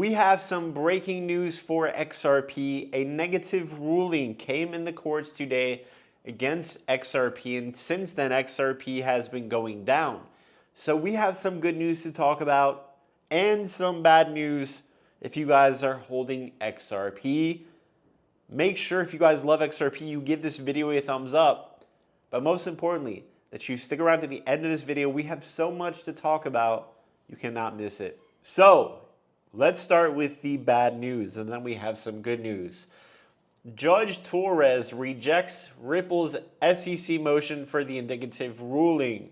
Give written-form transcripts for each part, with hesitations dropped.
We have some breaking news for XRP. A negative ruling came in the courts today against XRP, and since then XRP has been going down. So we have some good news to talk about and some bad news if you guys are holding XRP. Make sure if you guys love XRP, you give this video a thumbs up. But most importantly, that you stick around to the end of this video. We have so much to talk about, you cannot miss it. So let's start with the bad news, and then we have some good news. Judge Torres rejects Ripple's SEC motion for the indicative ruling.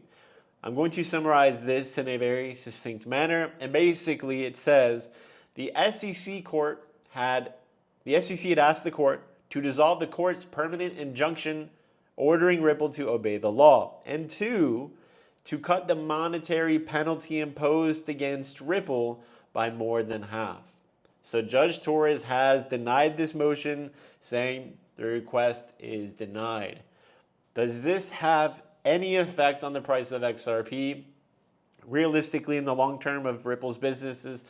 I'm going to summarize this in a very succinct manner, and basically it says the SEC had asked the court to dissolve the court's permanent injunction ordering Ripple to obey the law, and two, to cut the monetary penalty imposed against Ripple by more than half. So Judge Torres has denied this motion, saying the request is denied. Does this have any effect on the price of XRP? Realistically, in the long term of Ripple's businesses,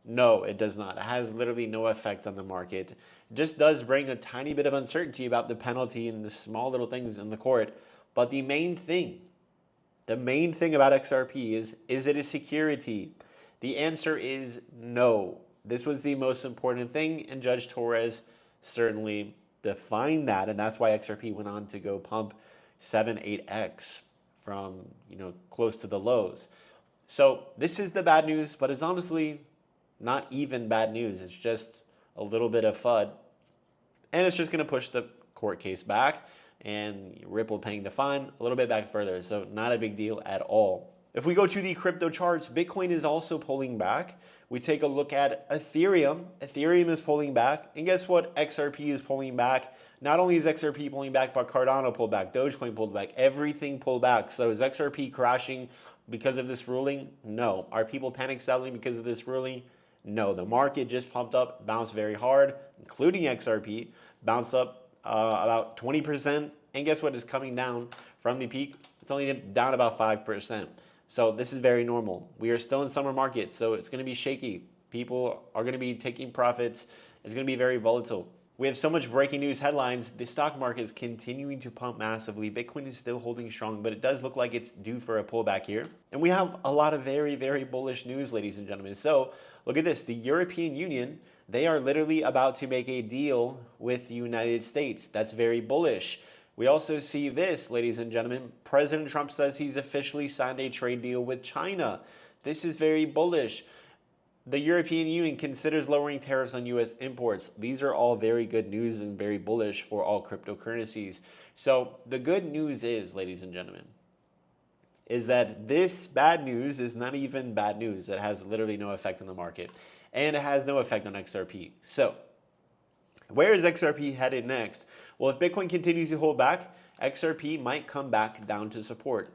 no, it does not. It has literally no effect on the market. It just does bring a tiny bit of uncertainty about the penalty and the small little things in the court. But the main thing about XRP is it a security? The answer is no. This was the most important thing, and Judge Torres certainly defined that, and that's why XRP went on to go pump 7-8x from close to the lows. So this is the bad news, but it's honestly not even bad news. It's just a little bit of FUD, and it's just going to push the court case back and Ripple paying the fine a little bit back further. So not a big deal at all. If we go to the crypto charts, Bitcoin is also pulling back. We take a look at Ethereum. Ethereum is pulling back, and guess what? XRP is pulling back. Not only is XRP pulling back, but Cardano pulled back, Dogecoin pulled back, everything pulled back. So is XRP crashing because of this ruling? No. Are people panic selling because of this ruling? No. The market just pumped up, bounced very hard, including XRP, bounced up about 20%, and guess what? Is coming down from the peak. It's only down about 5%. So this is very normal. We are still in summer market, so it's going to be shaky. People are going to be taking profits. It's going to be very volatile. We have so much breaking news headlines. The stock market is continuing to pump massively. Bitcoin is still holding strong, but it does look like it's due for a pullback here. And we have a lot of very, very bullish news, ladies and gentlemen. So look at this. The European Union, they are literally about to make a deal with the United States. That's very bullish. We also see this, ladies and gentlemen. President Trump says he's officially signed a trade deal with China. This is very bullish. The European Union considers lowering tariffs on U.S. imports. These are all very good news and very bullish for all cryptocurrencies. So the good news is, ladies and gentlemen, is that this bad news is not even bad news. It has literally no effect on the market, and it has no effect on XRP. So where is XRP headed next? Well, if Bitcoin continues to hold back, XRP might come back down to support.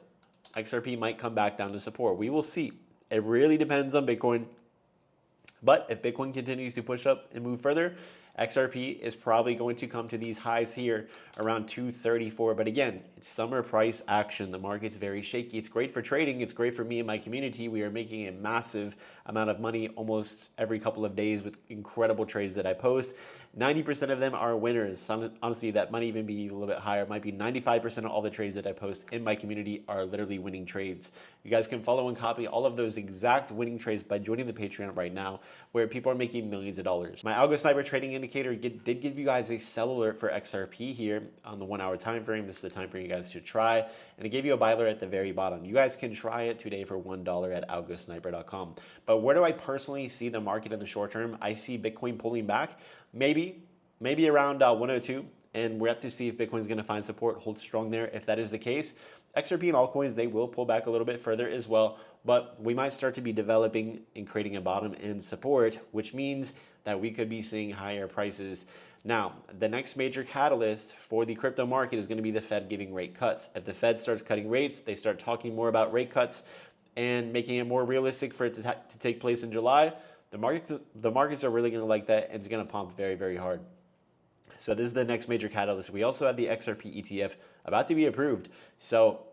XRP might come back down to support. We will see. It really depends on Bitcoin. But if Bitcoin continues to push up and move further, XRP is probably going to come to these highs here around 234. But again, it's summer price action. The market's very shaky. It's great for trading. It's great for me and my community. We are making a massive amount of money almost every couple of days with incredible trades that I post. 90% of them are winners. Honestly, that might even be a little bit higher. It might be 95% of all the trades that I post in my community are literally winning trades. You guys can follow and copy all of those exact winning trades by joining the Patreon right now, where people are making millions of dollars. My ALGOSNIPER trading indicator did give you guys a sell alert for XRP here on the 1 hour time frame. This is the time frame you guys should try. And it gave you a buy alert at the very bottom. You guys can try it today for $1 at algosniper.com. But where do I personally see the market in the short term? I see Bitcoin pulling back. Maybe around 102, and we have to see if Bitcoin's going to find support, hold strong there. If that is the case, XRP and altcoins, they will pull back a little bit further as well, but we might start to be developing and creating a bottom in support, which means that we could be seeing higher prices. Now, the next major catalyst for the crypto market is going to be the Fed giving rate cuts. If the Fed starts cutting rates, they start talking more about rate cuts and making it more realistic for it to take place in July, the markets are really going to like that, and it's going to pump very, very hard. So this is the next major catalyst. We also have the XRP ETF about to be approved. So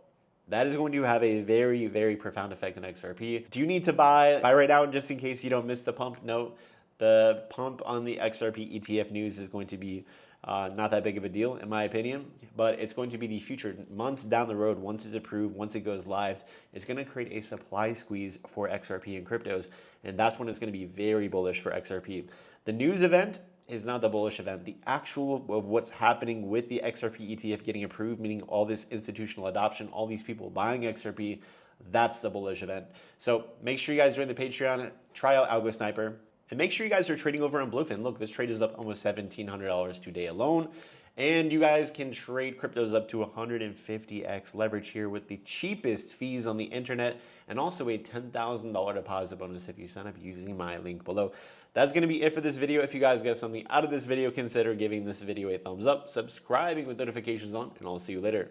That is going to have a very, very profound effect on XRP. Do you need to buy right now just in case you don't miss the pump? No, the pump on the XRP ETF news is going to be not that big of a deal in my opinion, but it's going to be the future. Months down the road, once it's approved, once it goes live, it's going to create a supply squeeze for XRP and cryptos, and that's when it's going to be very bullish for XRP. The news event is not the bullish event. The actual of what's happening with the XRP ETF getting approved, meaning all this institutional adoption, all these people buying XRP, that's the bullish event. So make sure you guys join the Patreon, try out ALGOSNIPER, and make sure you guys are trading over on Bluefin. Look, this trade is up almost $1,700 today alone. And you guys can trade cryptos up to 150x leverage here with the cheapest fees on the internet, and also a $10,000 deposit bonus if you sign up using my link below. That's going to be it for this video. If you guys got something out of this video, consider giving this video a thumbs up, subscribing with notifications on, and I'll see you later.